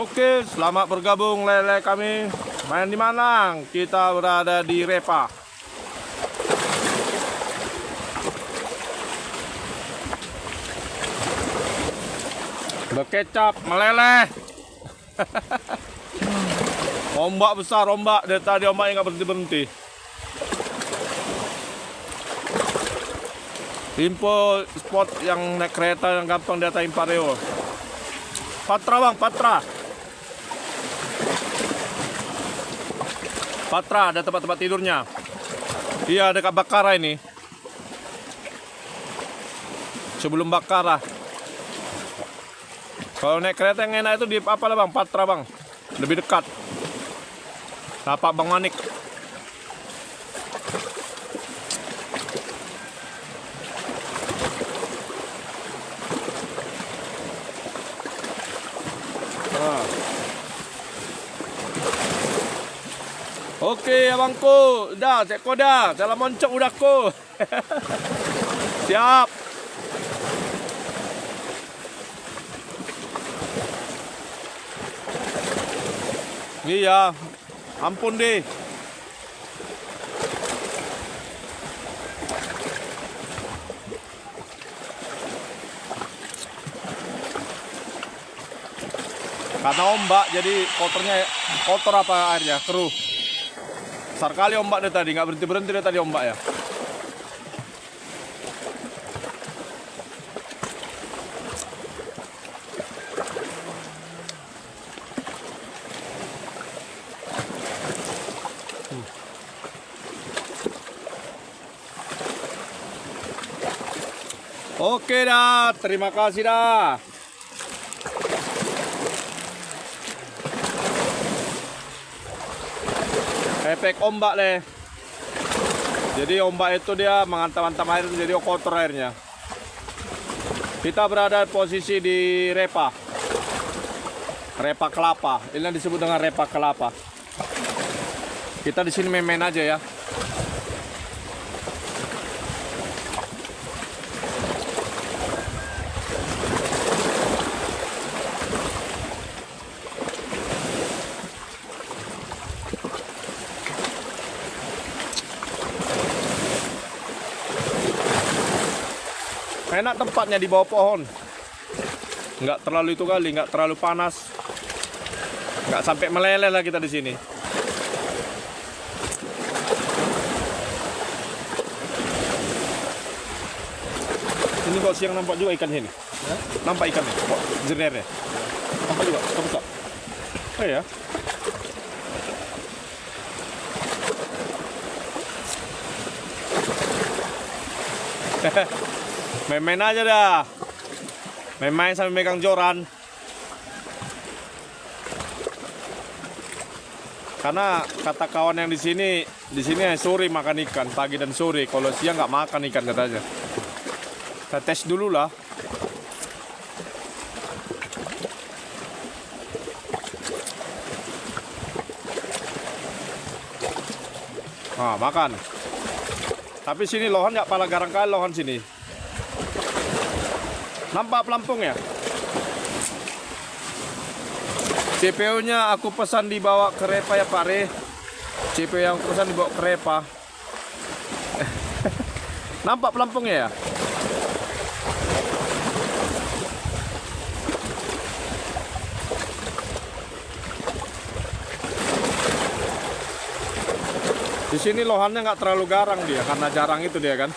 Oke, selamat bergabung lele kami. Main di Malang. Kita berada di Repa. Berkecap, meleleh. Ombak besar, ombak. Dari tadi ombaknya nggak berhenti-berhenti. Info spot yang naik kereta yang gampang di atas Impareo. Patra bang, Patra. Patra, ada tempat-tempat tidurnya. Iya, dekat Bakara ini. Sebelum Bakara. Kalau naik kereta yang enak itu di apa lah bang? Patra bang. Lebih dekat. Tapak Bang Manik. Oke abangku, udah cek koda, dalam moncok udahku. Siap. Iya, ampun deh. Karena ombak jadi kotor apa airnya, keruh. Besar kali ombak dia tadi, nggak berhenti-berhenti dia tadi ombak ya. Oke dah, terima kasih dah. Efek ombak deh. Jadi ombak itu dia menghantam-hantam air, jadi kotor airnya. Kita berada posisi di Repa. Repa Kelapa. Ini yang disebut dengan Repa Kelapa. Kita di sini main-main aja ya. Enak tempatnya di bawah pohon. Nggak terlalu itu kali, nggak terlalu panas. Nggak sampai meleleh lah kita di sini. Ini kok siang nampak juga ikan sini. Nampak ikannya, kok jernernya. Nampak juga, besar. Oh ya. Main-main aja dah. Main-main sambil megang joran. Karena kata kawan yang di sini sore makan ikan, pagi dan sore. Kalau siang nggak makan ikan katanya. Kita tes dulu lah. Nah, makan. Tapi sini lohan nggak pala garang kali lohan sini. Nampak pelampung ya? CPU-nya aku pesan dibawa ke Repa ya Pak Re. CPU yang pesan dibawa ke Repa. Nampak pelampungnya ya? Di sini lohannya nggak terlalu garang dia, karena jarang itu dia kan.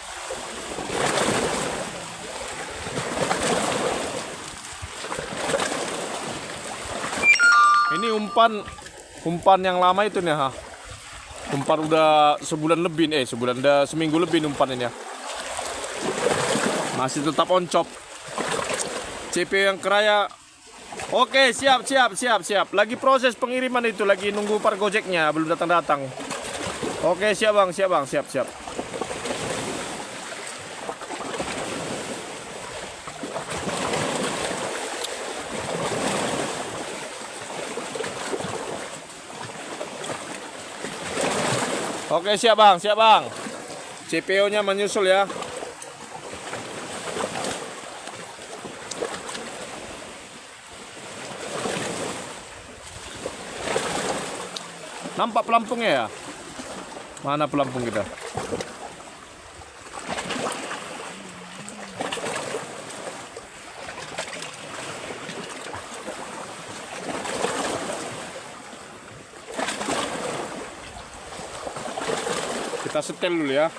Ini umpan yang lama itu nih ha. Umpan udah sebulan lebih nih, udah seminggu lebih umpan ini ya. Masih tetap oncop. CPU yang keraya. Oke, siap. Lagi proses pengiriman itu, lagi nunggu par Gojeknya, belum datang. Oke, siap bang. Oke, siap bang. CPU-nya menyusul ya. Nampak pelampungnya ya? Mana pelampung kita? Kita setel dulu ya.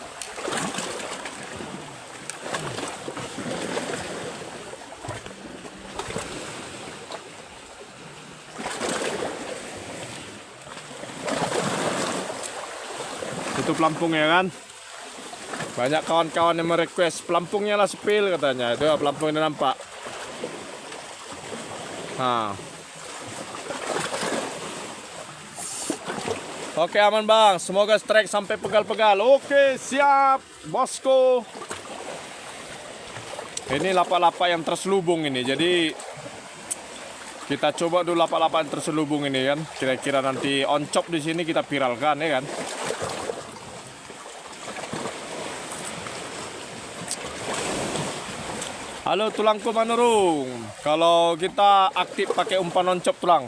Itu pelampungnya kan. Banyak kawan-kawan yang merequest pelampungnya lah sepil katanya. Itu pelampungnya nampak. Nah. Oke aman bang, semoga strike sampai pegal-pegal. Oke siap bosku. Ini lapak-lapak yang terselubung ini. Jadi kita coba dulu lapak-lapak yang terselubung ini kan. Kira-kira nanti on chop di sini kita viralkan ya kan. Halo tulangku manurung. Kalau kita aktif pakai umpan on chop tulang.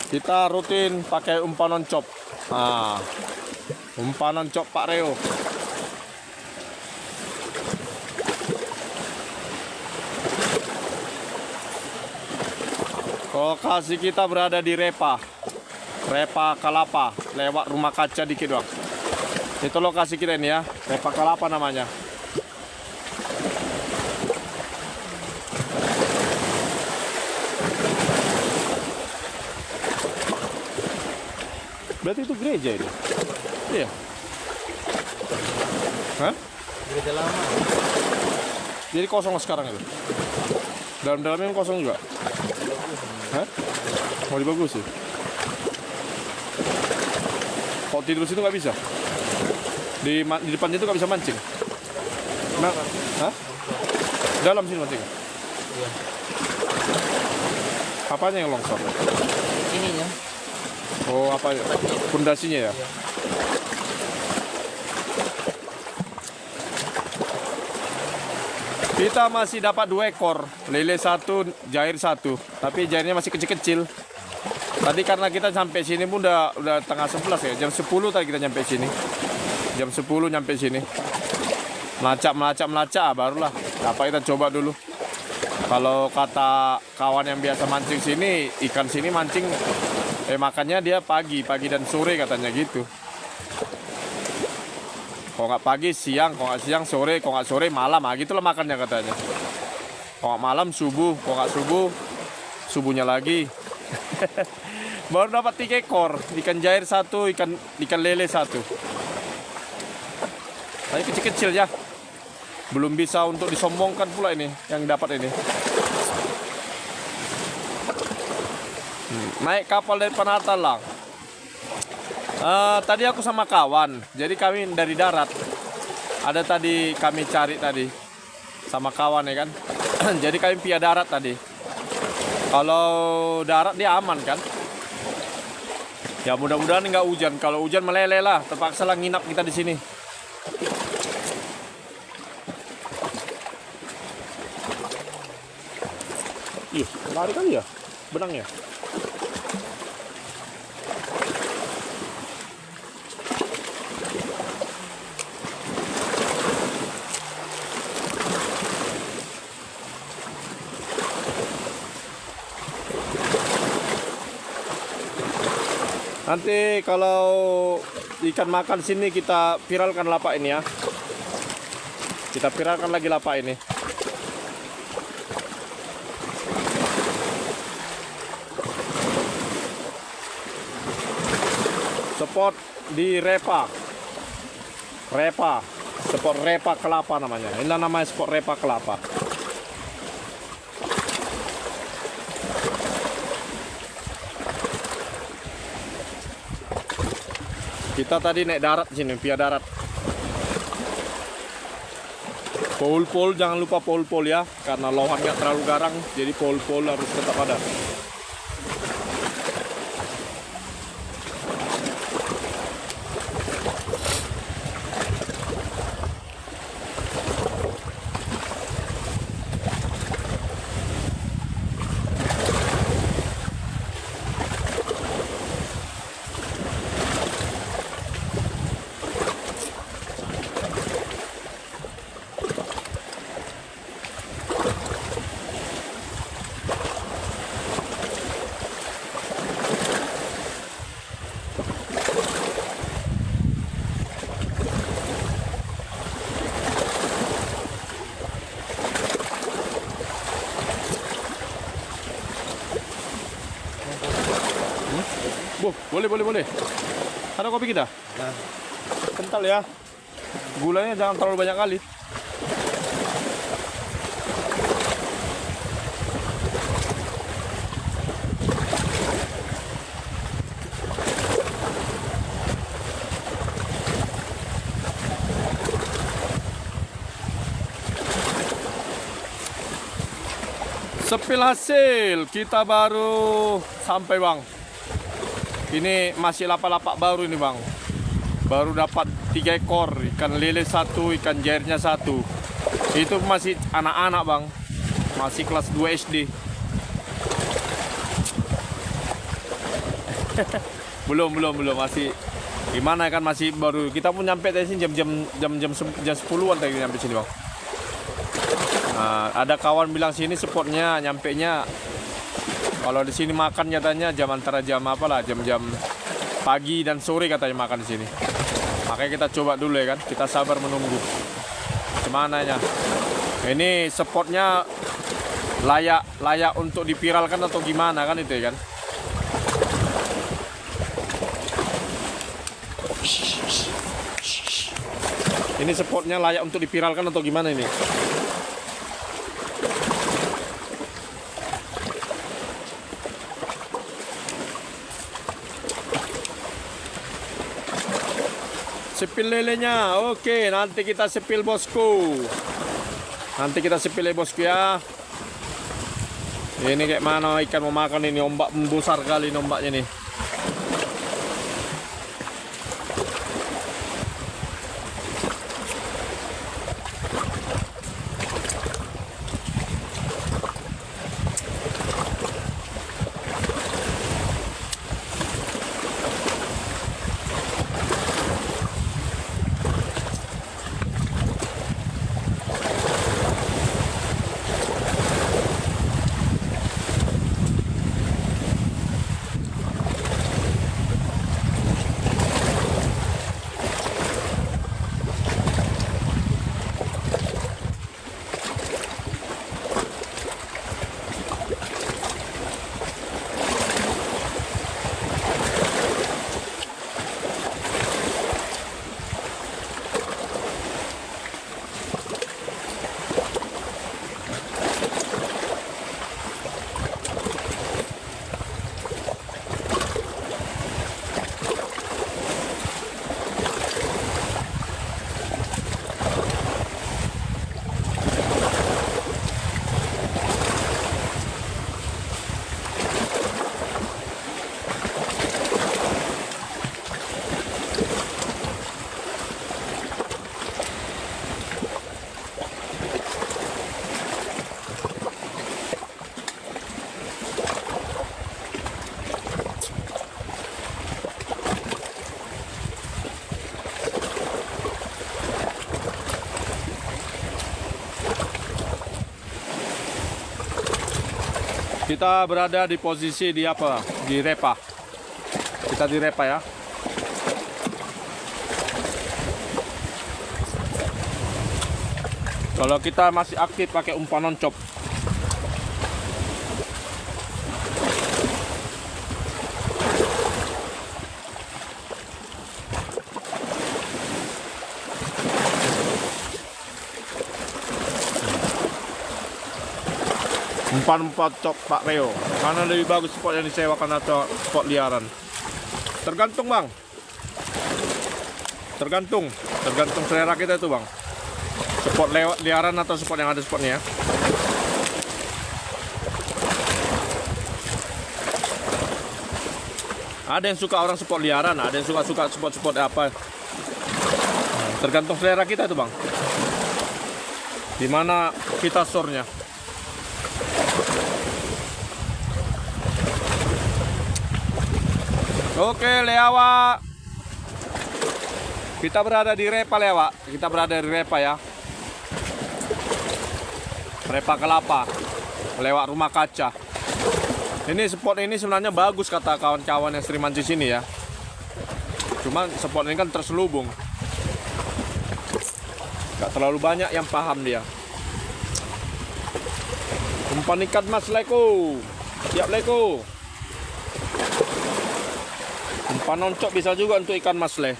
Kita rutin pakai umpan on chop. Nah, umpan on chop Pak Reo. Lokasi kita berada di Repa Kalapa, lewat rumah kaca dikit doang. Itu lokasi kita ini ya, Repa Kalapa namanya. Berarti itu gereja ini? Iya. Hah? Gereja lama. Jadi kosong sekarang itu? Dalam-dalamnya kosong juga? Hah? Mau dibagusin? Kok tidur situ nggak bisa? Di depan itu nggak bisa mancing? Nah, hah? Dalam sini mancing? Iya. Apanya yang longsor? Ininya. Oh, apa ya? Pondasinya ya? Iya. Kita masih dapat 2 ekor, lele 1, jair 1, tapi jairnya masih kecil-kecil. Tadi karena kita sampai sini pun udah tengah 11 ya, jam 10 tadi kita nyampe sini. Jam 10 nyampe sini. Melacak, barulah. Apa kita coba dulu. Kalau kata kawan yang biasa mancing sini, ikan sini mancing makannya dia pagi dan sore katanya gitu. Kalau nggak pagi siang, kalau nggak siang sore, kalau nggak sore malam, gitulah makannya katanya. Kalau nggak malam subuh, kalau nggak subuhnya lagi. Baru dapat 3 ekor, ikan jair 1, ikan lele 1. Tapi kecil-kecil ya. Belum bisa untuk disombongkan pula ini yang dapat ini. Naik kapal dari Panatalang. Tadi aku sama kawan, jadi kami dari darat. Ada tadi kami cari tadi sama kawan ya kan. Jadi kami via darat tadi. Kalau darat dia aman kan? Ya mudah-mudahan nggak hujan. Kalau hujan meleleh lah, terpaksa lah nginap kita di sini. Ih, lari kali ya benangnya. Nanti kalau ikan makan sini kita viralkan lapak ini ya. Kita viralkan lagi lapak ini. Spot di Repa, spot Repa Kalapa namanya. Inilah namanya spot Repa Kalapa. Kita tadi naik darat sini, via darat. Pol jangan lupa pol ya, karena lohan nggak terlalu garang, jadi pol harus tetap ada. Boleh. Ada kopi kita? Nah, Kental ya. Gulanya jangan terlalu banyak kali. Sepil hasil, kita baru sampai bang. Ini masih lapak-lapak baru ini bang. Baru dapat 3 ekor, ikan lele 1, ikan jairnya 1. Itu masih anak-anak bang, masih kelas 2 SD. belum, masih gimana kan, masih baru. Kita pun nyampe tadi sini jam 10-an tadi nyampe sini bang. Nah, ada kawan bilang sini spotnya nyampenya kalau di sini makan nyatanya antara jam jam pagi dan sore katanya makan di sini. Makanya kita coba dulu ya kan, kita sabar menunggu. Semananya. Ini spotnya layak untuk dipiralkan atau gimana kan itu ya kan? Ini spotnya layak untuk dipiralkan atau gimana ini? Sepil lelenya, oke, nanti kita sepil bosku. Nanti kita sepil ya bosku ya. Ini kayak mana ikan mau makan ini, ombak membesar kali ini ombaknya nih. Kita berada di posisi di apa? Di Repa. Kita di Repa ya. Kalau kita masih aktif pakai umpan non-chop. Umpan cop Pak Reo, mana lebih bagus spot yang disewakan atau spot liaran? Tergantung bang, tergantung selera kita itu bang. Spot liaran atau spot yang ada spotnya. Ada yang suka orang spot liaran, ada yang suka spot apa. Tergantung selera kita itu bang. Dimana kita sornya. Oke, Lewa. Kita berada di Repa, Lewa. Kita berada di Repa ya. Repa Kelapa. Lewat rumah kaca. Ini spot ini sebenarnya bagus kata kawan-kawan yang sering mancing sini ya. Cuman spot ini kan terselubung. Gak terlalu banyak yang paham dia. Umpan ikan mas Leko. Siap Leko. Umpan oncop bisa juga untuk ikan mas le.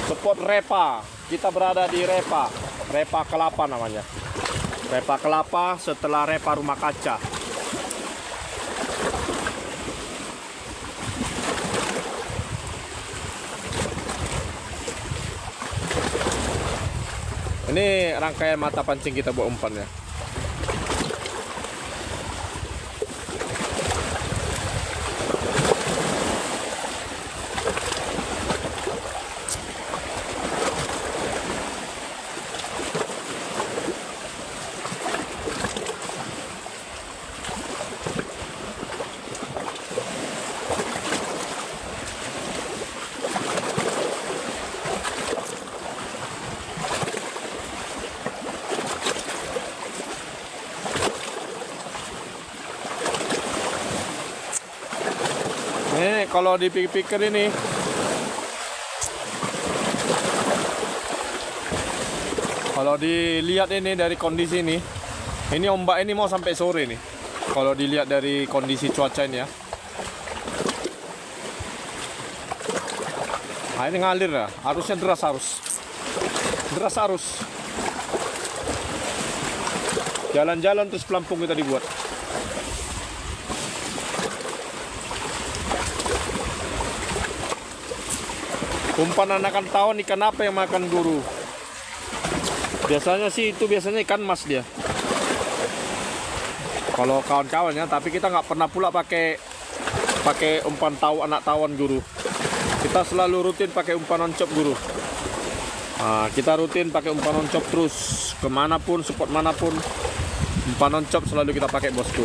Spot Repa, kita berada di Repa Kelapa namanya. Repa Kelapa setelah Repa Rumah Kaca. Ini rangkaian mata pancing kita buat umpannya. Ini kalau dipikir ini, kalau dilihat ini dari kondisi ini ombak ini mau sampai sore nih. Kalau dilihat dari kondisi cuaca ini ya. Nah, ini ngalir ya, harusnya deras arus. Jalan-jalan terus pelampung kita dibuat. Umpan anakan tawon ikan apa yang makan guru? Biasanya sih itu ikan mas dia. Kalau kawan-kawannya, tapi kita nggak pernah pula pakai umpan anak tawon guru. Kita selalu rutin pakai umpan oncop guru. Nah, kita rutin pakai umpan oncop terus kemanapun, spot manapun, umpan oncop selalu kita pakai bosku.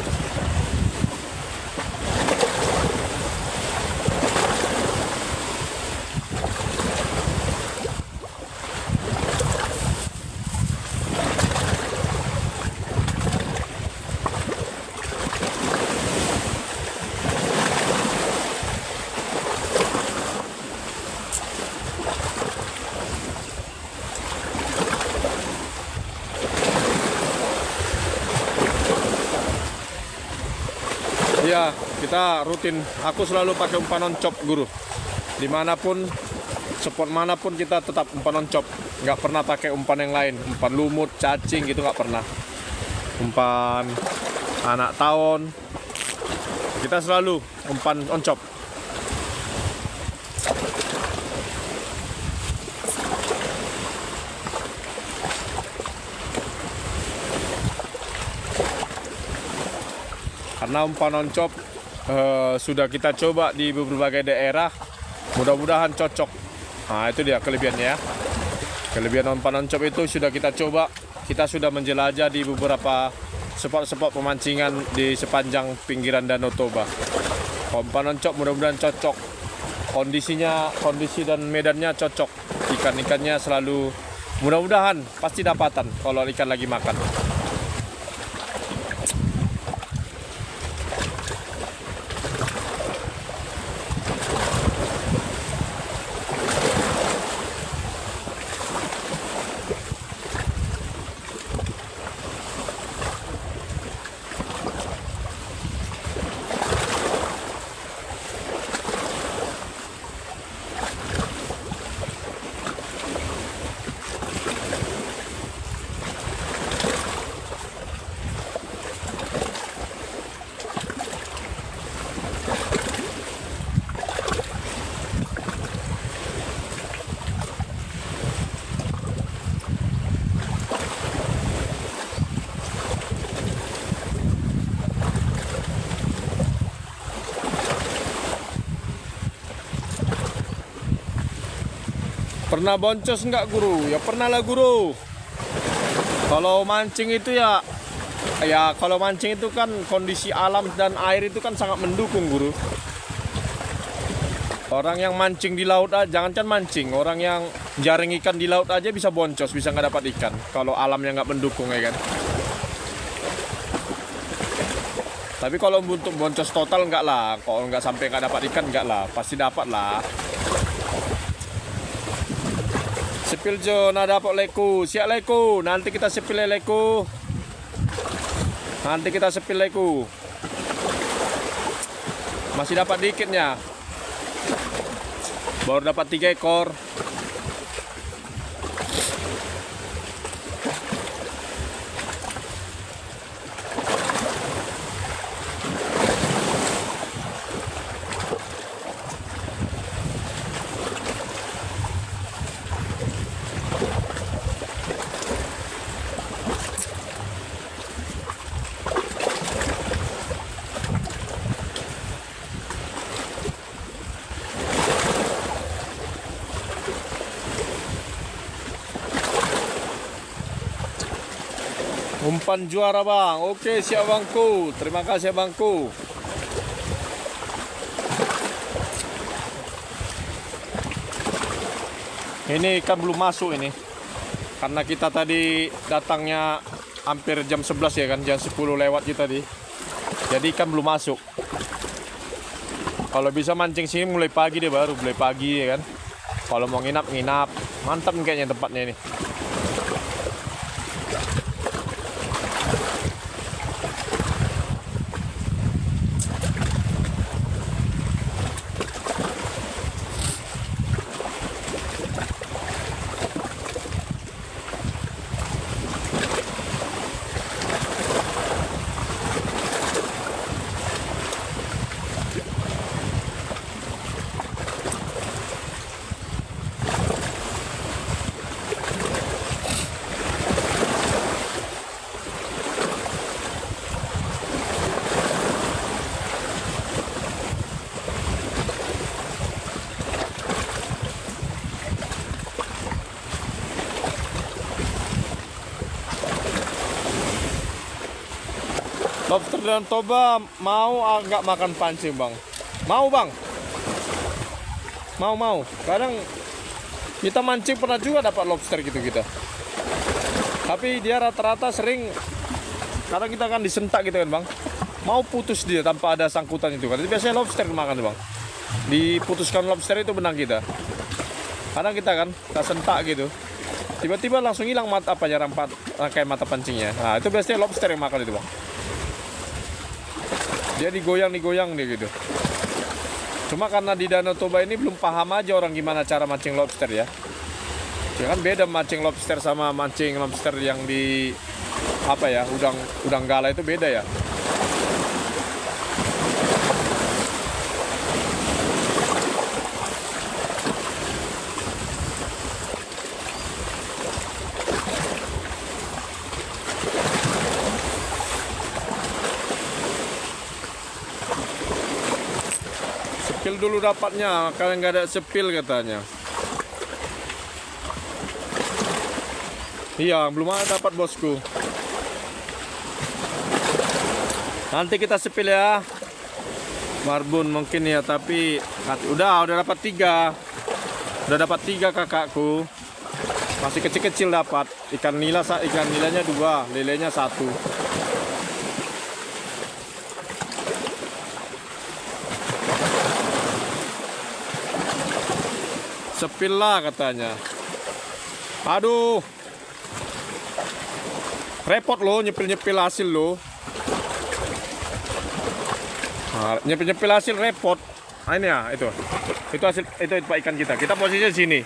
Iya, kita rutin. Aku selalu pakai umpan oncop guru. Dimanapun, spot manapun kita tetap umpan oncop. Nggak pernah pakai umpan yang lain. Umpan lumut, cacing gitu nggak pernah. Umpan anak tawon. Kita selalu umpan oncop. Karena umpan oncop sudah kita coba di berbagai daerah, mudah-mudahan cocok. Nah, itu dia kelebihannya ya. Kelebihan umpan oncop itu sudah kita coba. Kita sudah menjelajah di beberapa spot-spot pemancingan di sepanjang pinggiran Danau Toba. Umpan oncop mudah-mudahan cocok. Kondisi dan medannya cocok. Ikan-ikannya selalu mudah-mudahan pasti dapatan kalau ikan lagi makan. Pernah boncos nggak guru? Ya pernah lah guru. Kalau mancing itu ya kalau mancing itu kan kondisi alam dan air itu kan sangat mendukung guru. Orang yang mancing di laut aja, jangankan mancing, orang yang jaring ikan di laut aja bisa boncos, bisa nggak dapat ikan. Kalau alamnya nggak mendukung ya kan. Tapi kalau untuk boncos total enggak lah. Kalau enggak sampai enggak dapat ikan enggak lah. Pasti dapat lah. Sepil Jo, nah dapat leku. Siap leku. Nanti kita sepil leku. Nanti kita sepil leku. Masih dapat dikitnya. Baru dapat 3 ekor. Umpan juara bang. Oke siap bangku. Terima kasih bangku. Ini ikan belum masuk ini. Karena kita tadi datangnya hampir jam 11 ya kan. Jam 10 lewat kita tadi. Jadi ikan belum masuk. Kalau bisa mancing sini mulai pagi deh, baru mulai pagi ya kan. Kalau mau nginap. Mantap kayaknya tempatnya ini. Lobster dan toba mau agak makan pancing bang? Mau bang? Mau. Kadang kita mancing pernah juga dapat lobster gitu kita. Tapi dia rata-rata sering, kadang kita kan disentak gitu kan bang. Mau putus dia tanpa ada sangkutan itu kan. Itu biasanya lobster makan bang. Diputuskan lobster itu benang kita. Kadang kita kan, kita sentak gitu. Tiba-tiba langsung hilang mata rangkai mata pancingnya. Nah itu biasanya lobster yang makan itu bang. Dia digoyang dia gitu. Cuma karena di Danau Toba ini belum paham aja orang gimana cara mancing lobster ya. Ya kan beda mancing lobster sama mancing lobster yang di udang gala itu beda ya. Sepil dulu dapatnya, karena nggak ada sepil katanya. Iya, belum ada dapat bosku. Nanti kita sepil ya. Marbun mungkin ya, tapi udah dapat 3. Udah dapat 3 kakakku. Masih kecil-kecil dapat. Ikan nilanya 2, lelenya 1. Sepil lah katanya. Aduh. Repot loh nyepil-nyepil hasil loh. Nah, nyepil-nyepil hasil repot. Nah, ini ya, itu hasil itu Pak ikan kita. Kita posisinya di sini.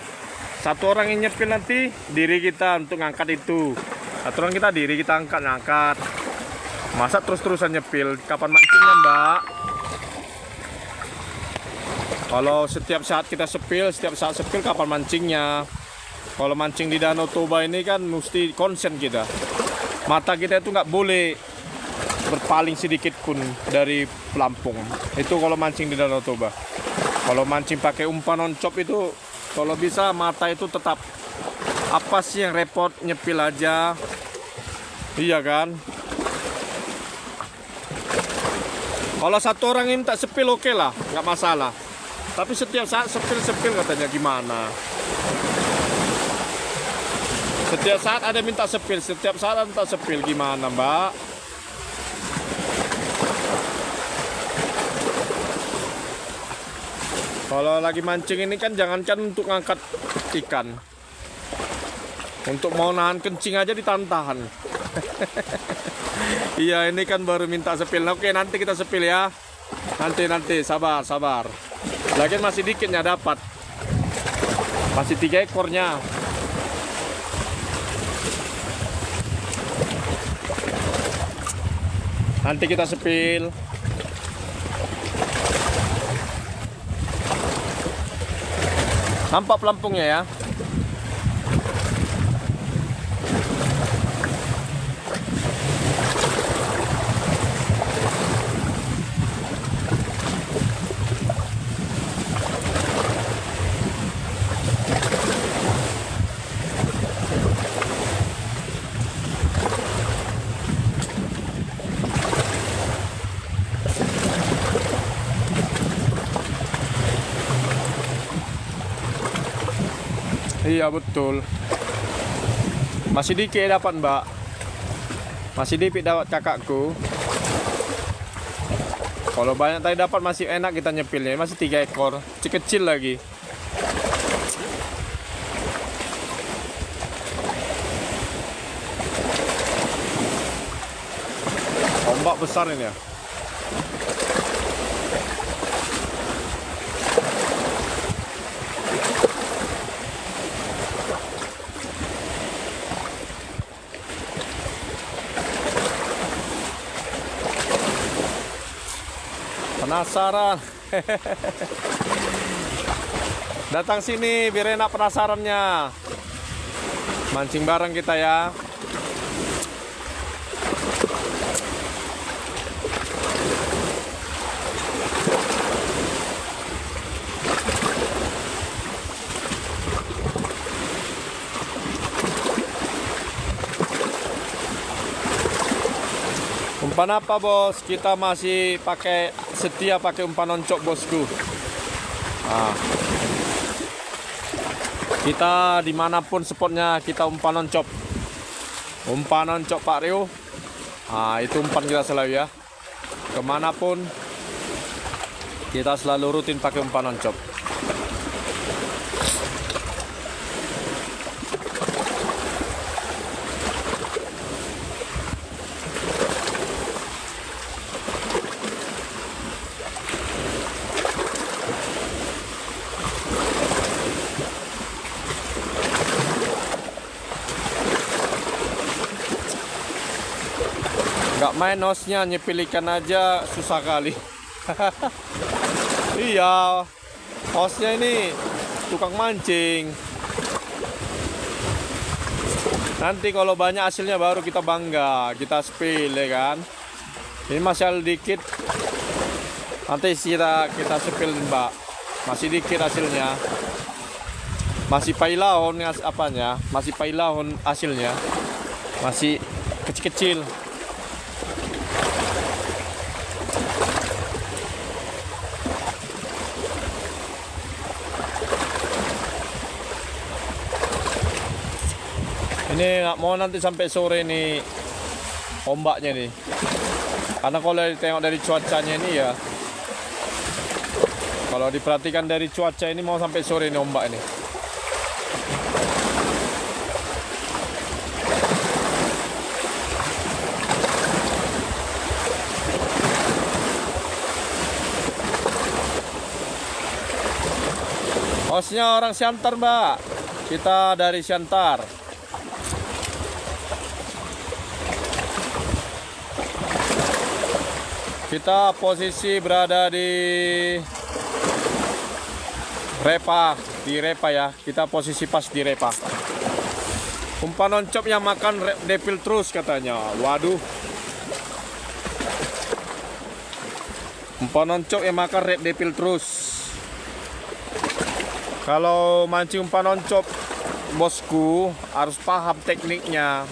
Satu orang yang nyepil nanti diri kita untuk ngangkat itu. Satu orang kita diri kita ngangkat. Masa terus-terusan nyepil? Kapan mancingnya, Mbak? Kalau setiap saat kita sepil, kapan mancingnya? Kalau mancing di Danau Toba ini kan mesti konsen kita. Mata kita itu nggak boleh berpaling sedikit pun dari pelampung. Itu kalau mancing di Danau Toba. Kalau mancing pakai umpan oncop itu, kalau bisa mata itu tetap. Apa sih yang repot, nyepil aja. Iya kan? Kalau satu orang yang minta sepil oke lah, nggak masalah. Tapi setiap saat sepil katanya gimana? Setiap saat ada minta sepil, gimana Mbak? Kalau lagi mancing ini kan jangankan untuk ngangkat ikan, untuk mau nahan kencing aja ditahan-tahan. Iya, ini kan baru minta sepil. Oke, nanti kita sepil ya. Nanti sabar. Lagian masih dikitnya dapat. Masih 3 ekornya. Nanti kita sepil. Nampak pelampungnya ya. Iya betul. Masih dikit dapat mbak. Masih dikit dapat kakakku. Kalau banyak tadi dapat masih enak kita nyepilnya. Masih 3 ekor. Kecil lagi. Ombak besar ini ya. Penasaran. Datang sini biar enak penasarannya. Mancing bareng kita ya. Umpan apa bos? Kita masih setia pakai umpan oncok bosku. Nah, kita dimanapun spotnya kita umpan oncok. Umpan oncok Pak Rio. Nah, itu umpan kita selalu ya. Kemanapun kita selalu rutin pakai umpan oncok. Gak main hostnya, nyepil ikan aja susah kali. Iya, hostnya ini tukang mancing. Nanti kalau banyak hasilnya baru kita bangga, kita spill ya kan. Ini masih ada dikit. Nanti kita spill mbak. Masih dikit hasilnya. Masih pailahon apanya? Masih pailahon hasilnya. Masih kecil-kecil. Ini nggak mau nanti sampai sore nih ombaknya nih, karena kalau ditengok dari cuacanya ini ya, kalau diperhatikan dari cuaca ini mau sampai sore nih ombak ini. Hostnya orang Siantar mbak, kita dari Siantar. Kita posisi berada di Repa ya. Kita posisi pas di Repa. Umpan oncop yang makan red devil terus katanya. Waduh. Umpan oncop yang makan red devil terus. Kalau mancing umpan oncop bosku harus paham tekniknya.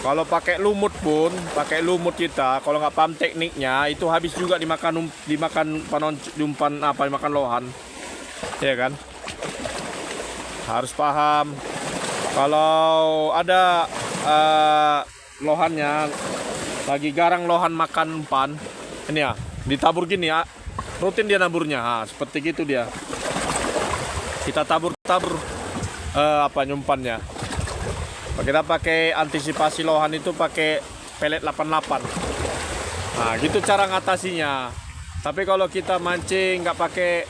Kalau pakai lumut pun, kita kalau nggak paham tekniknya itu habis juga dimakan dimakan lohan, ya kan? Harus paham. Kalau ada lohannya lagi garang lohan makan umpan, ini ya ditabur gini ya, rutin dia naburnya. Seperti gitu dia. Kita tabur-tabur nyumpannya. Kita pakai antisipasi lohan itu pakai pelet 88. Nah, gitu cara ngatasinya. Tapi kalau kita mancing nggak pakai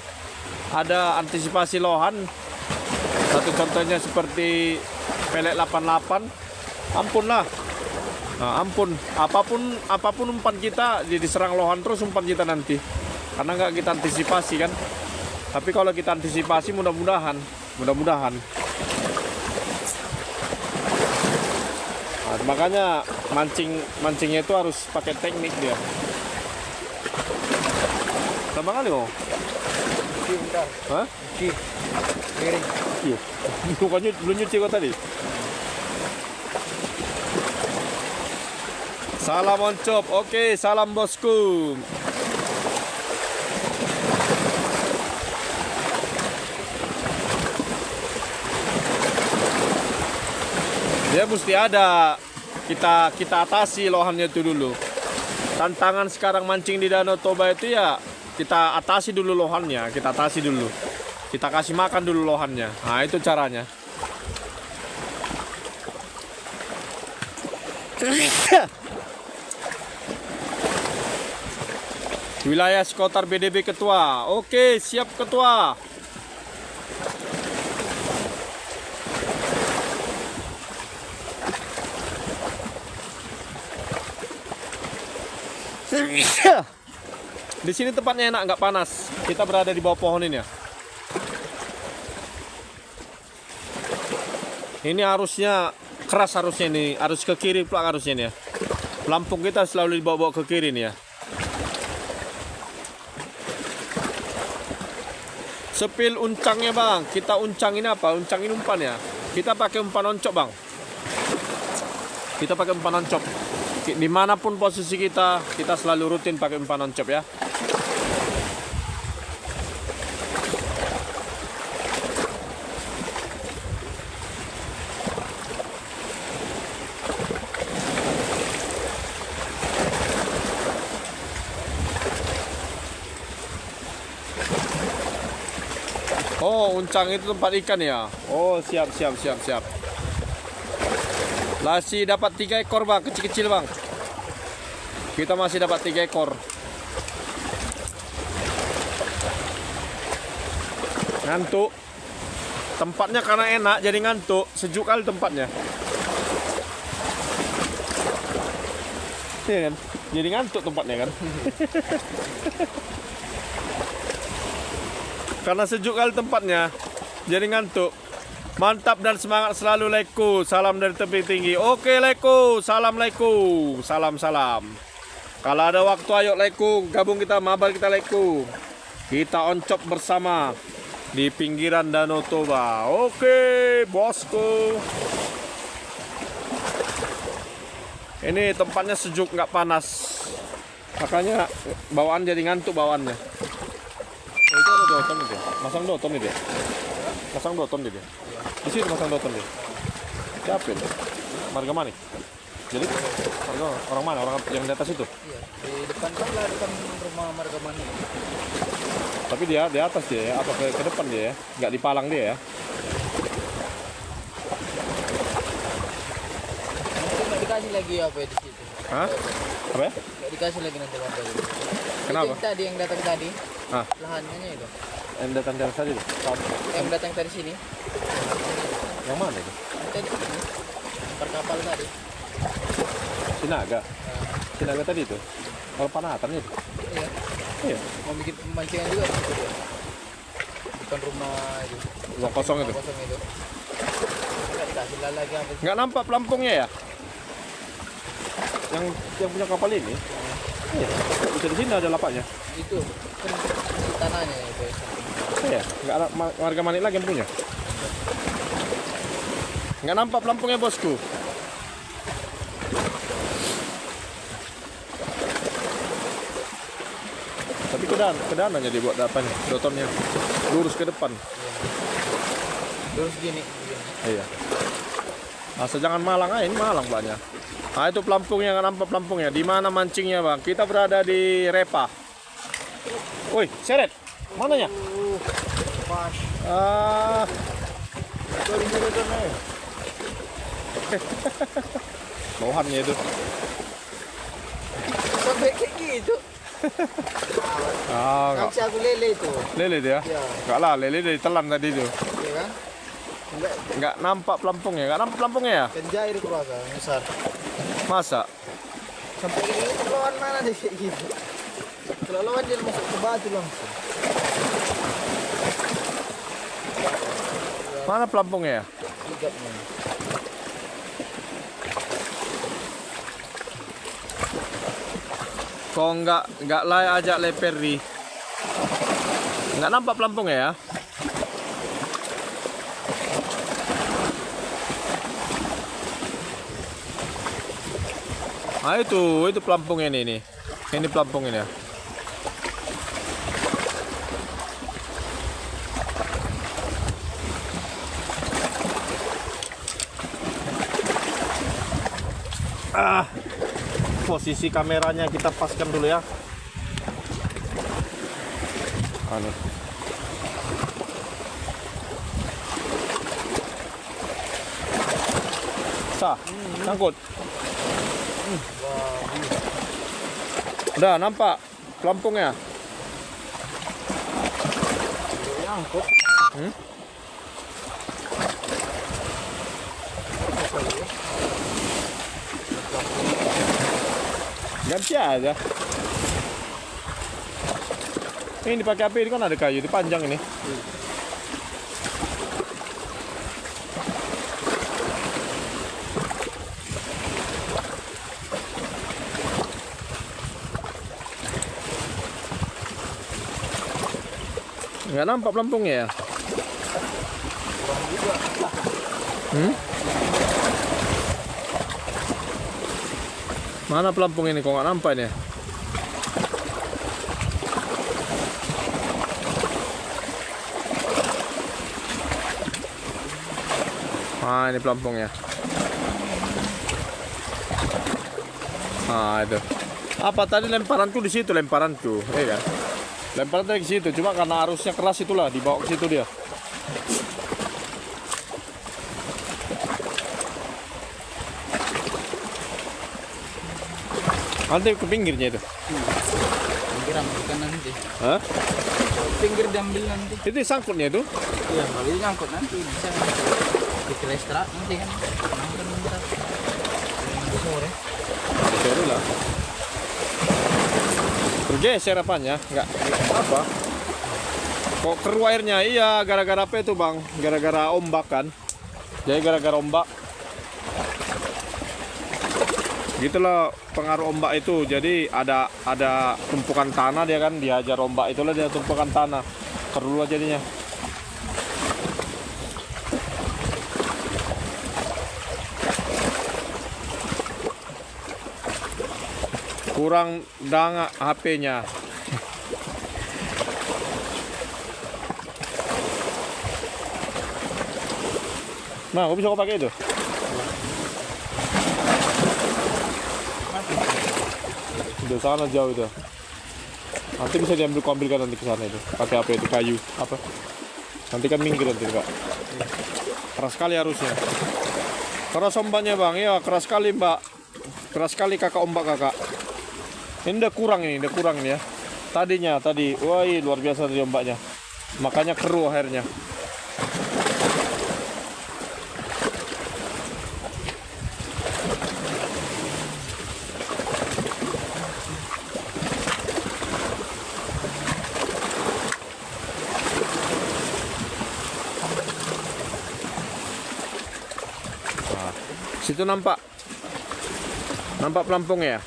ada antisipasi lohan, satu contohnya seperti pelet 88, ampun lah. Nah, ampun, apapun umpan kita jadi serang lohan terus umpan kita nanti. Karena nggak kita antisipasi kan. Tapi kalau kita antisipasi mudah-mudahan. Nah, makanya mancingnya itu harus pakai teknik dia. Sama kali oh. Cuci bentar. Hah? Cuci. Piring. Iya. Bukannya belum nyuci kok tadi. Salam oncop. Oke, salam bosku. Dia mesti ada kita atasi lohannya itu dulu. Tantangan sekarang mancing di Danau Toba itu ya kita atasi dulu lohannya, kita atasi dulu. Kita kasih makan dulu lohannya. Nah, itu caranya. Wilayah Sekotar BDB Ketua. Oke, siap Ketua. Di sini tempatnya enak, nggak panas. Kita berada di bawah pohon ini ya. Ini arusnya keras, harusnya ini arus ke kiri pula harusnya ini ya. Pelampung kita selalu dibawa-bawa ke kiri nih ya. Sepil uncangnya bang, kita uncang ini apa? Uncang ini umpan ya. Kita pakai umpan oncop bang. Kita pakai umpan oncop. Dimanapun posisi kita selalu rutin pakai umpan oncop ya. Oh, uncang itu tempat ikan ya. Oh, siap. Masih dapat 3 ekor bang, kecil-kecil bang. Kita masih dapat 3 ekor. Ngantuk. Tempatnya karena enak jadi ngantuk. Sejuk kali tempatnya. Iya kan? Jadi ngantuk tempatnya kan. Karena sejuk kali tempatnya, jadi ngantuk. Mantap dan semangat selalu Leku. Salam dari tepi tinggi. Oke Leku, salam Leku. Salam. Kalau ada waktu ayo Leku, gabung kita, mabar kita Leku. Kita oncop bersama di pinggiran Danau Toba. Oke bosku. Ini tempatnya sejuk, nggak panas. Makanya bawaan jadi ngantuk bawaannya. Oh, itu ada doton itu. Masang doton itu. Masang doton dia. Di sini masang doton dia. Siapa ini? Marga Manik. Jadi marga orang mana? Orang yang di atas itu? Iya, di depan lah, depan rumah Marga Manik. Tapi dia di atas dia ya, apa ke depan dia ya? Nggak dipalang dia ya? Mungkin nggak dikasih lagi apa ya di situ. Hah? Apa ya? Nggak dikasih lagi nanti apa gitu. Kenapa? Itu tadi yang datang tadi. Ah, Lahannya itu. yang datang dari tadi tuh. Yang datang dari sini. Yang mana itu? Tadi sini. Lempar kapal tadi. Sinaga. Nah, Sinaga tadi itu. Kalau panatan itu. iya. Iya. Mau bikin pemancingan juga di situ dia. Depan rumah itu. Ruang kosong itu. Kosong itu. Nggak dikasih lagi apa. Nggak nampak pelampungnya ya? Yang punya kapal ini? Iya. Bisa di sini ada lapaknya. Itu kan di tanahnya itu. Iya. Nggak ada Marga Manik lagi yang punya. Nggak nampak pelampungnya bosku. Tapi kedananya dibuat apanya? Dotonnya lurus ke depan. Terus gini. Iya. Asal jangan malang aja, ini malang banyak. Nah itu pelampungnya, nggak nampak pelampungnya. Di mana mancingnya bang? Kita berada di Repa. Woi, seret. Mananya? Pas. Ah, Dari sana. bauhannya itu. Sampai kayak gitu. Ah, enggak. Kasih aku lele itu. Lele dia? Iya. Enggak lah, lele dari telan tadi itu. Iya kan? Enggak Enggak nampak pelampungnya, enggak nampak pelampungnya ya? penjahit itu rasa besar. Masa? Sampai kayak gitu lawan mana deh kayak gitu. Kalau lawan dia masuk ke batu langsung. Mana pelampungnya ya? Ligapnya. Kok enggak lah ajak leperi. Enggak nampak pelampungnya ya? Ah itu pelampungnya ini. Ini pelampungnya ya. Ah, posisi kameranya kita paskan dulu ya. Anu. Sah, sangkut. Udah nampak pelampungnya. Nyangkut. Ganti aja. Ini dipakai apa? Ini kan ada kayu, itu panjang ini. Nggak nampak pelampungnya ya? Mana pelampung ini? Kok nggak nampak ini ya? Ah, ini pelampungnya. Ah, itu. Apa tadi lemparanku di situ, lemparanku, kan? Lemparan tadi ke situ, cuma karena arusnya keras itulah dibawa ke situ dia. Nanti ke pinggirnya itu. Pinggir ambilkan nanti. Hah? Pinggir diambil nanti. Itu sangkutnya itu? Iya, kalau ini nyangkut nanti bisa dikelestrap nanti kan. Nangkut bentar. Nanti sore. Sorry lah. Bergeser apanya? Enggak apa. Kok keruh airnya? Iya, gara-gara apa itu bang? Gara-gara ombak kan? Jadi gara-gara ombak. Gitulah pengaruh ombak itu. Jadi ada tumpukan tanah dia kan, dihajar ombak itulah dia tumpukan tanah. Keruh lah jadinya. Kurang danga HP-nya. Nah, kok bisa kau pakai itu? Udah sana jauh itu. Nanti bisa ambilkan nanti ke sana itu. Pakai apa itu? Kayu apa? Nanti kan minggir nanti Kak. Keras sekali arusnya. Keras ombaknya bang, iya keras sekali mbak. Keras sekali kakak ombak kakak. Ini udah kurang ini ya. Tadi, wah luar biasa tadi ombaknya. Makanya keruh akhirnya. Nah, situ nampak pelampungnya ya.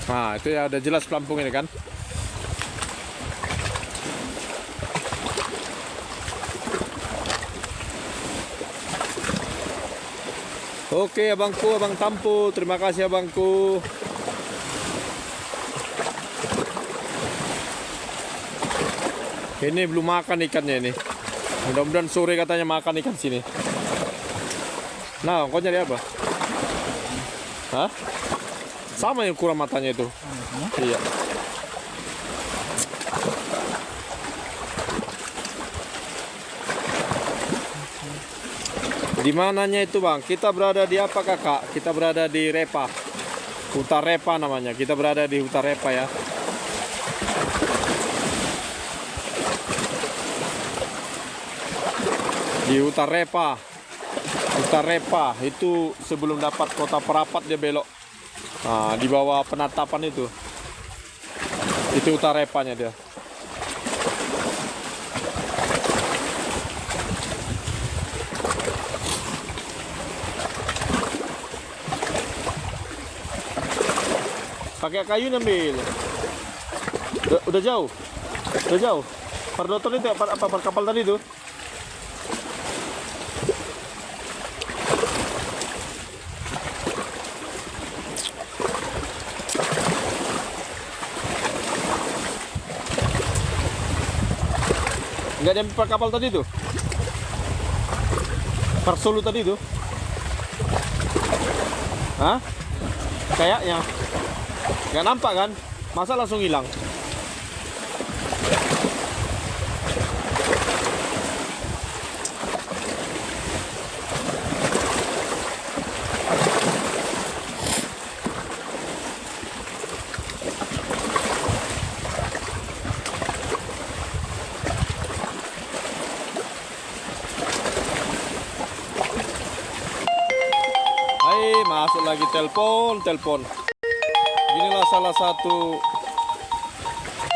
Nah, itu ya udah jelas pelampung ini kan. Oke abangku, abang Tampu, terima kasih abangku. Ini belum makan ikannya ini. Mudah-mudahan sore katanya makan ikan sini. Nah, kau nyari apa? Hah? Sama yang kurang matanya itu. Iya. Di mananya itu bang? Kita berada di apa kakak? Kita berada di Repa, Huta Repa namanya. Kita berada di Huta Repa ya. Di Huta Repa, Huta Repa itu sebelum dapat kota Perapat dia belok. Nah, di bawah penatapan itu Huta Repanya dia. Pakai kayu ambil. Udah jauh. Udah jauh. Perdoton itu apa kapal tadi itu? Enggak nyampe kapal tadi tuh. Persolu tadi tuh. Hah? Kayaknya. Nggak nampak kan? Masa langsung hilang? Hai, masuk lagi telepon. Inilah salah satu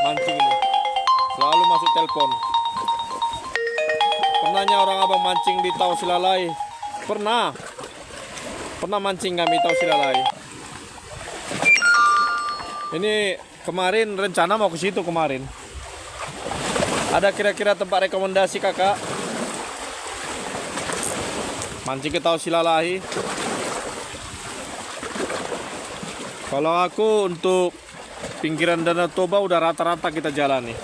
mancing ini. Selalu masuk telepon. Pernahnya orang abang mancing di Tau Silalai. Pernah mancing kami Tau Silalai. Ini kemarin rencana mau ke situ kemarin. Ada kira-kira tempat rekomendasi kakak? Mancing ke Tau Silalai. Kalau aku untuk pinggiran Danau Toba udah rata-rata kita jalani.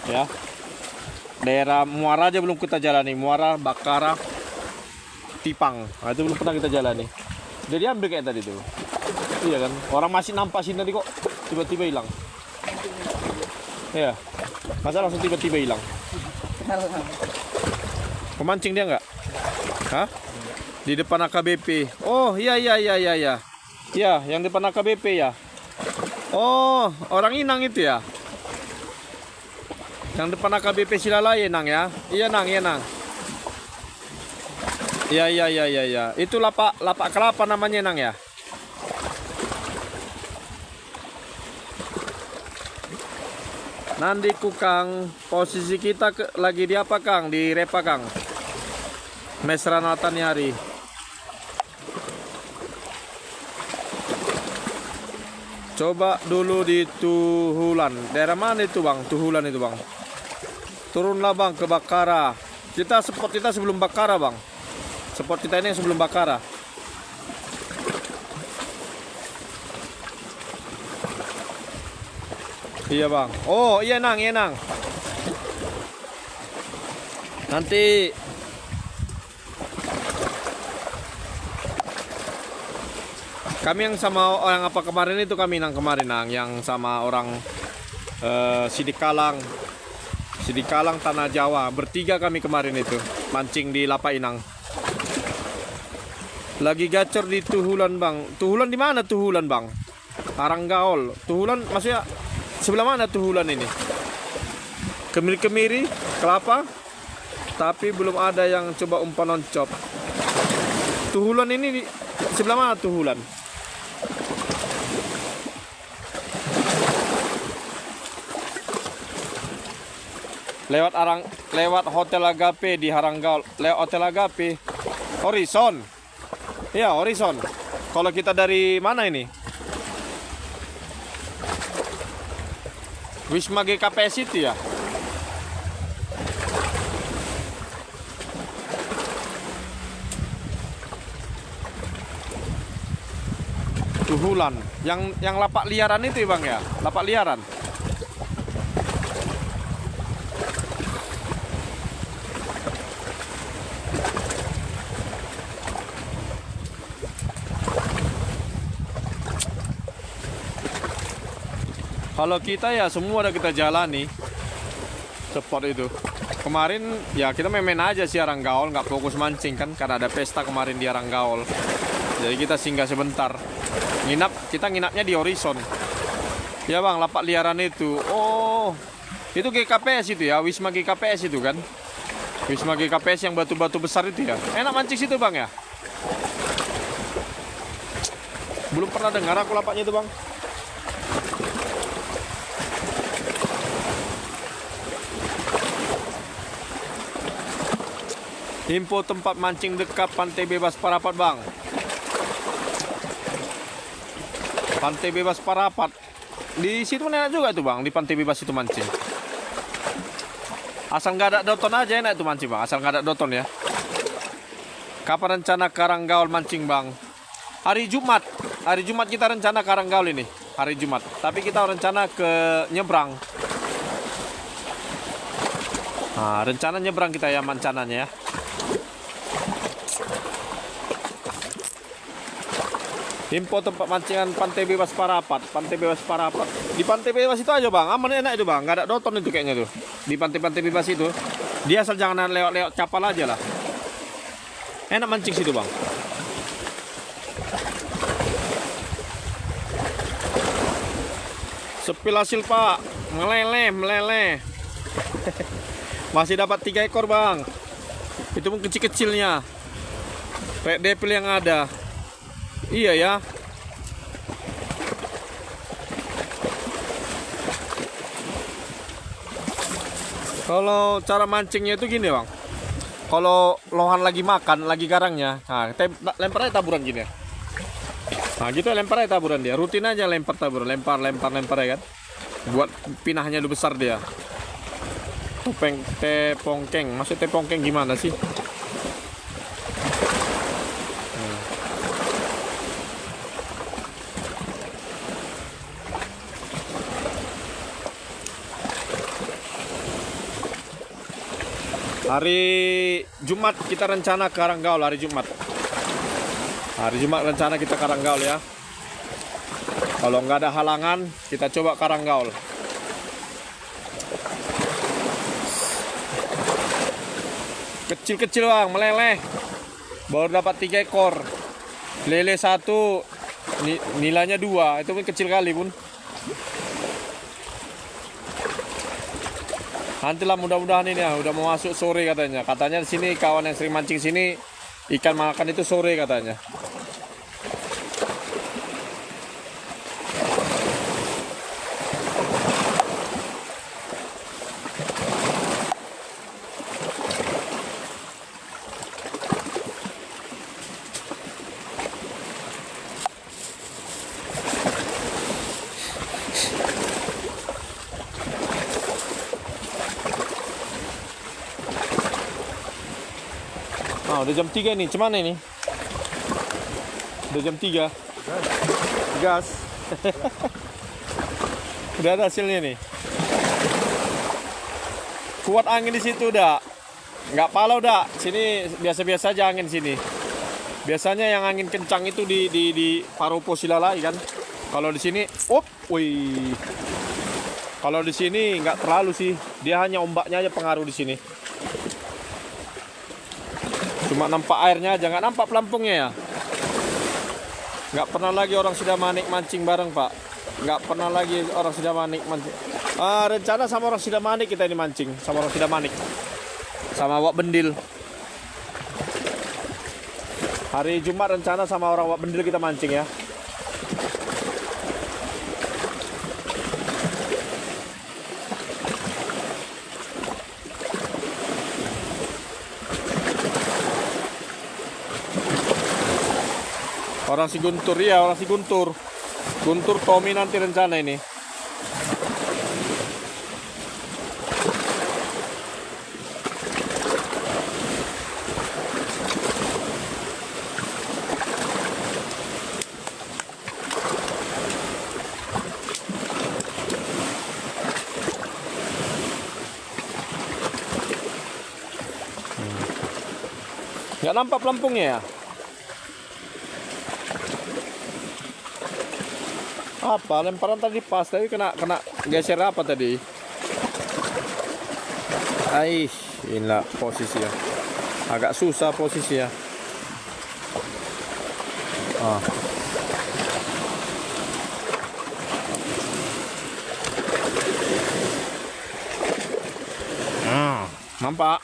Ya. Daerah Muara aja belum kita jalani. Muara, Bakara, Tipang. Nah, itu belum pernah kita jalani. Jadi ambil kayak tadi tuh. Iya kan? Orang masih nampak sini tadi kok tiba-tiba hilang. Iya. Masa langsung tiba-tiba hilang? Pemancing dia nggak? Hah? Di depan AKBP. Oh, iya. Ya, yang depan AKBP ya. Oh, orang Inang itu ya. Yang depan AKBP Silalai Nang ya. Iya Nang. Iya. Itu lapak kelapa namanya Nang ya. Nanti ku Kang, posisi kita lagi di apa Kang? Di Repa Kang. Mesranatan Yari. Coba dulu di Tuhulan. Daerah mana itu bang? Tuhulan itu bang. Turunlah bang ke Bakara. Spot kita sebelum Bakara bang. Spot kita ini sebelum Bakara. Iya bang. Oh iya Nang. Nanti kami yang sama orang apa kemarin itu kami Nang yang sama orang Sidikalang Tanah Jawa, bertiga kami kemarin itu mancing di Lapa Inang. Lagi gacor di Tuhulan bang. Tuhulan di mana Tuhulan bang? Haranggaol. Tuhulan maksudnya sebelah mana Tuhulan ini? Kemiri kelapa, tapi belum ada yang coba umpan oncop. Tuhulan ini sebelah mana Tuhulan? Lewat Hotel Agape di Haranggaol. Lewat Hotel Agape. Horizon. Iya, Horizon. Kalau kita dari mana ini? Wisma GKPS itu ya? Suhulan. Yang lapak liaran itu ya Bang ya? Lapak liaran. Kalau kita ya semua udah kita jalani spot itu. Kemarin ya kita main-main aja sih Aranggaol, nggak fokus mancing kan, karena ada pesta kemarin di Aranggaol. Jadi kita singgah sebentar. Kita nginapnya di Horizon. Ya Bang, lapak liaran itu. Oh, itu GKPS itu ya, Wisma GKPS itu kan. Wisma GKPS yang batu-batu besar itu ya. Enak mancing situ Bang ya. Belum pernah dengar aku lapaknya itu Bang. Info tempat mancing dekat Pantai Bebas Parapat Bang. Pantai Bebas Parapat. Di situ enak juga tuh Bang, di Pantai Bebas itu mancing. Asal nggak ada doton aja enak itu mancing Bang, asal nggak ada doton ya. Kapan rencana Karanggaul mancing Bang? Hari Jumat. Hari Jumat kita rencana Karanggaul ini. Hari Jumat. Tapi kita rencana ke nyebrang. Nah, rencana nyebrang kita ya mancananya ya. Info tempat mancingan Pantai Bebas Parapat. Pantai Bebas Parapat. Di Pantai Bebas itu aja Bang, aman enak itu Bang. Nggak ada doton itu kayaknya tuh. Di Pantai-Pantai Bebas itu. Dia asal jangan lewat-lewat kapal aja lah. Enak mancing situ Bang. Sepil hasil Pak. Meleleh. Masih dapat 3 ekor Bang. Itu pun kecil-kecilnya. Red Devil yang ada. Iya ya. Kalau cara mancingnya itu gini Bang. Kalau lohan lagi makan, lagi garangnya, nah, lempar aja taburan gini ya. Nah gitu lempar aja taburan dia. Rutin aja lempar taburan, lempar ya kan. Buat pinahnya udah besar dia. Tepongkeng. Maksud tepongkeng gimana sih? Hari Jumat kita rencana ke Karanggaul hari Jumat. Hari Jumat rencana kita Karanggaul ya. Kalau nggak ada halangan, kita coba Karanggaul. Kecil-kecil Bang, meleleh. Baru dapat 3 ekor. Lele 1, nilainya 2. Itu pun kecil kali pun. Nantilah mudah-mudahan ini ya, udah mau masuk sore katanya. Katanya di sini kawan yang sering mancing sini ikan makan itu sore katanya. Ah, udah jam 3 nih, cuman ini. Udah jam 3. Gas. Udah ada hasilnya nih. Kuat angin di situ udah. Nggak palau dah. Sini biasa-biasa aja angin sini. Biasanya yang angin kencang itu di Paropo Silalai kan. Kalau di sini, wih. Kalau di sini nggak terlalu sih. Dia hanya ombaknya aja pengaruh di sini. Cuma nampak airnya aja, nggak nampak pelampungnya ya. Nggak pernah lagi orang sudah manik mancing bareng Pak. Nggak pernah lagi orang sudah manik mancing. Rencana sama orang sudah manik kita ini mancing. Sama orang sudah manik. Sama Wak Bendil. Hari Jumat rencana sama orang Wak Bendil kita mancing ya. Orang si Guntur ya, orang si Guntur. Guntur Tommy nanti rencana ini. Nggak nampak pelampungnya ya? Apa lemparan tadi pas, tapi kena geser apa tadi? Inilah posisinya. Agak susah posisinya. Nampak?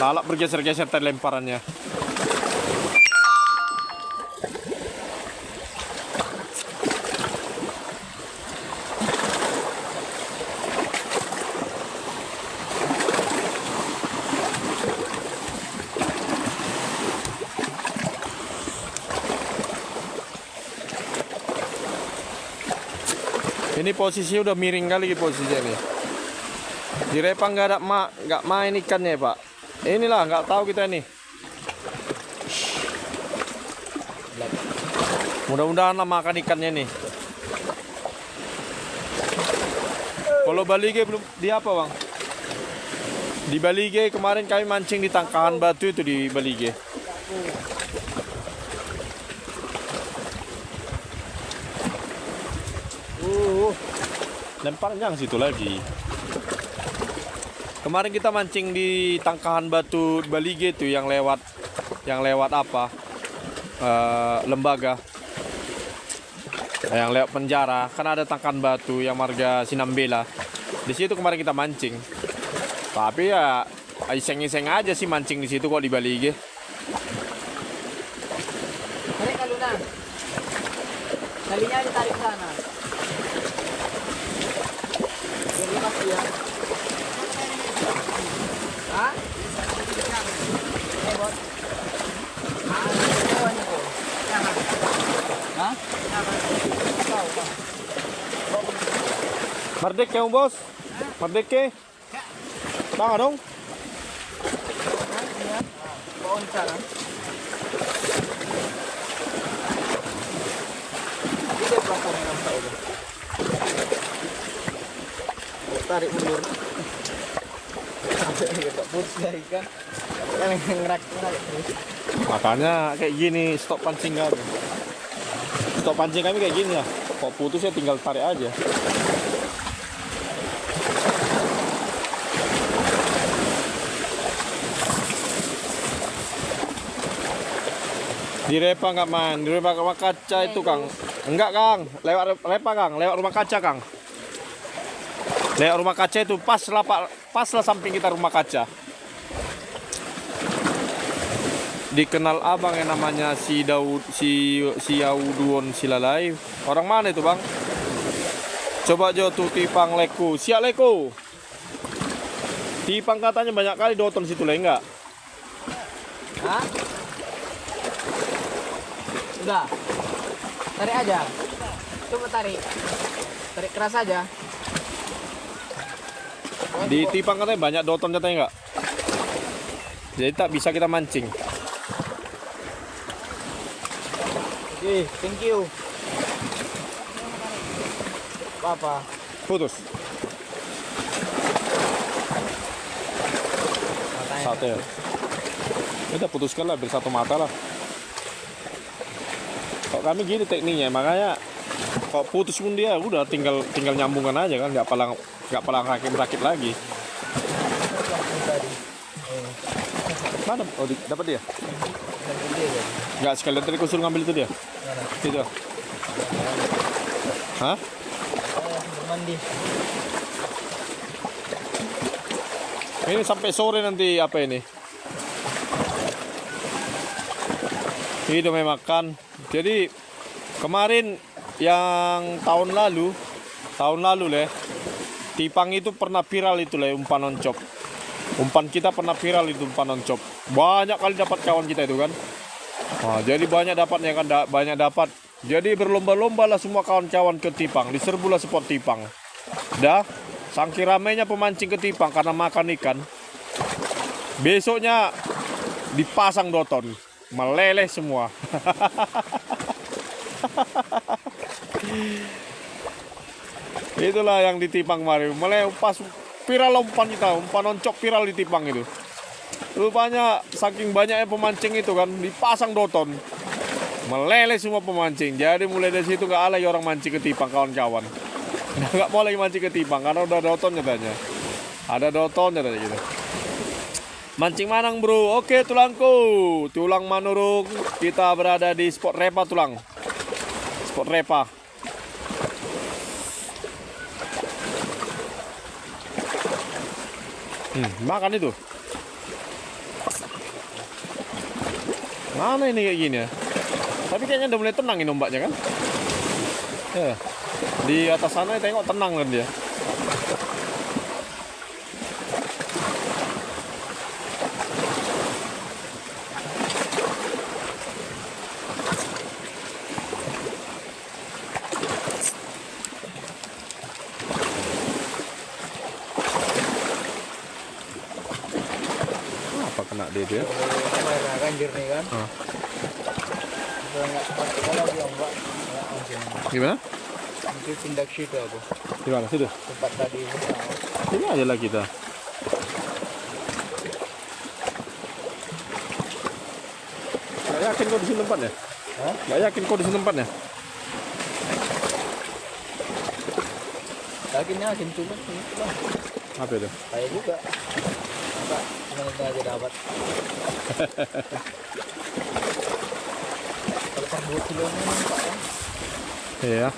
Lalap bergeser-geser tadi lemparannya. Ini posisinya udah miring kali posisinya nih. Di Repa nggak main ikannya Pak. Inilah nggak tahu kita ini. Mudah-mudahan lah makan ikannya nih. Kalau balige belum di apa Bang? Di balige kemarin kami mancing di tangkahan batu itu di balige. Lemparnya yang situ lagi. Kemarin kita mancing di tangkahan batu balige itu yang lewat apa? Lembaga. Yang lewat penjara, kan ada tangkahan batu yang marga Sinambela. Di situ kemarin kita mancing. Tapi ya iseng-iseng aja sih mancing di situ kok di balige. Tarik kalunan. Talinya ditarik ke sana. Jadi pasti ya. Hah? Bot. Hah? Merdek kamu bos? Merdek ke? Bang dong? Baon sana. Ini belakang yang tahu. Tarik mundur. Putus dari kan. Yang ngerak terus. Makanya kayak gini stop pancing kami. Stop pancing kami kayak gini ya. Kok putus ya tinggal tarik aja. Di Repa nggak main, di Repa rumah kaca itu Kang. Enggak Kang, lewat Repa Kang, lewat rumah kaca Kang. Lewat rumah kaca itu pas lah samping kita rumah kaca. Dikenal abang yang namanya si Yauduon Silalai. Orang mana itu Bang? Coba Jo tuh tipang Leko, siap Leko. Tipang katanya banyak kali doton situ lah enggak? Hah? Udah. Tarik aja. Coba tarik. Tarik keras aja. Di tipang katanya banyak doton katanya enggak? Jadi tak bisa kita mancing. Oke, thank you. Apa? Putus. Satu ya. Udah putuskan lah bersatu mata lah. Kok kami gini tekniknya, makanya kok putus pun dia udah tinggal nyambungan aja kan, nggak palang rakit lagi. Mana? Oh dapat dia? Nggak sekalian tadi kusul ngambil itu dia? Itu. Hah? Mandi. Ini sampai sore nanti apa ini? Ini udah mau makan. Jadi kemarin yang tahun lalu leh, tipang itu pernah viral itu leh, umpan oncop. Umpan kita pernah viral itu umpan oncop. Banyak kali dapat kawan kita itu kan. Nah, jadi banyak dapatnya kan, banyak dapat. Jadi berlomba-lomba lah semua kawan-kawan ke tipang, diserbulah spot tipang. Dah, saking ramainya pemancing ke tipang karena makan ikan. Besoknya dipasang doton, meleleh semua. Itulah yang di tipang kemarin. Mulai pas viral umpan kita, umpan oncok viral di tipang itu. Rupanya saking banyaknya pemancing itu kan dipasang doton, meleleh semua pemancing. Jadi mulai dari situ nggak ada lagi orang mancing ketipang kawan-kawan. Nggak mau lagi mancing ketipang karena udah doton katanya. Ada doton katanya gitu. Mancing manang bro. Oke tulangku, tulang manurung. Kita berada di spot repa tulang. Spot repa. Makan itu. Mana ini kayak gini ya? Tapi kayaknya udah mulai tenang ini ombaknya kan? Ya. Di atas sana tengok tenang kan dia. Apa kena dia tuh ya? Kamera kan jernih kan. Udah nggak pakai lagi ombak. Gimana? Itu tindak situ aku. Di mana situ? Tempat tadi itu. Ini aja lah kita. Gak yakin kau di sini tempatnya? Hah? Gak yakin kau di sini tempatnya? Yakin cuma ini bang. Apa itu? Saya juga. Enggak, cuma itu aja dapat. Kalau per 2 kilo ini Pak kan. Iya.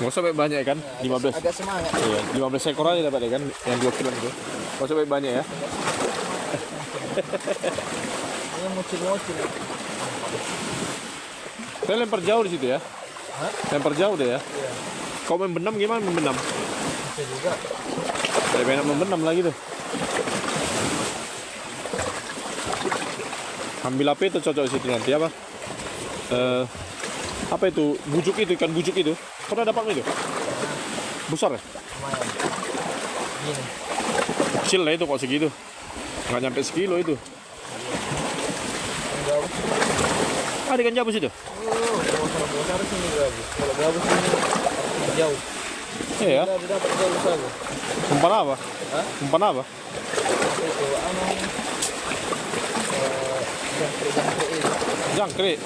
Nggak usah banyak kan? Ya, 15. agak semangat. Iya, 15 ekor aja dapat ya kan? Yang 2 kilo itu. Nggak usah banyak ya. Ini mucil-mucil. Saya lempar jauh di situ ya. Hah? Lempar jauh deh ya. Iya. Kau main benam gimana main benam? Bisa juga. Kayak banyak membenam lagi tuh. Ambil apa itu cocok di situ nanti apa? Apa itu? Bujuk itu, ikan bujuk itu. Pernah dapat itu? Besar ya? Lumayan. Gini. Kecil lah itu kok segitu. Nggak nyampe sekilo itu. Enggak. Ada ikan gabus itu? Bosar sini gabus. Kalau gabus ini jauh. Iya. Kita dapat gabus aku. Umpan apa? Hah? Umpan apa? Itu jangkrik itu. Jangkrik.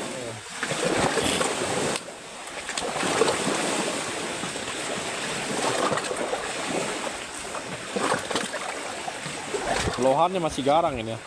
Lohannya masih garang ini ya.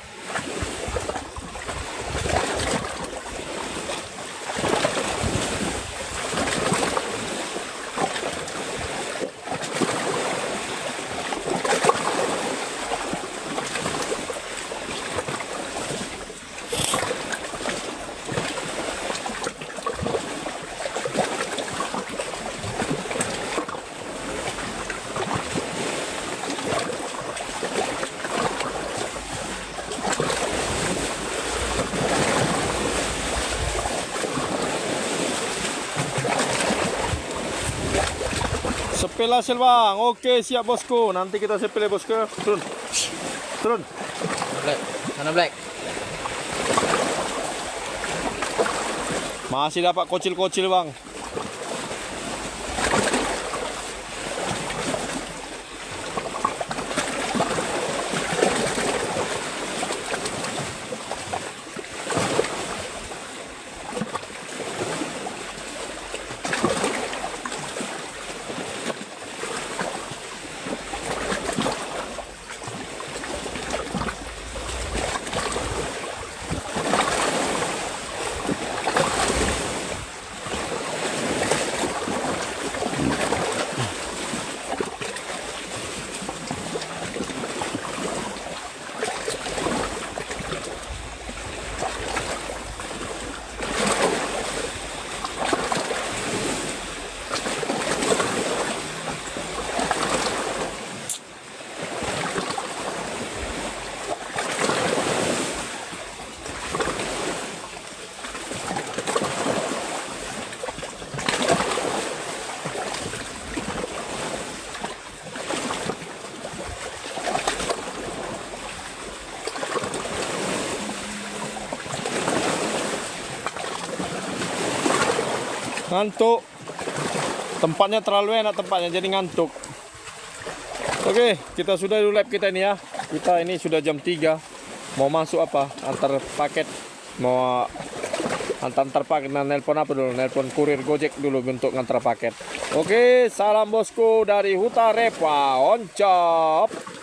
Sepil hasil bang. Oke siap bosku. Nanti kita sepil ya bosku. Turun. Turun. Black. Mana black? Masih dapat kocil-kocil bang. Ngantuk. Tempatnya terlalu enak tempatnya jadi ngantuk. Oke, kita sudah dulu lab kita ini ya. Kita ini sudah jam 3. Mau masuk apa? Antar paket. Mau antar paket. Nah, nelpon apa dulu? Nelpon kurir Gojek dulu untuk ngantar paket. Oke, salam bosku dari Huta Repa. Oncop.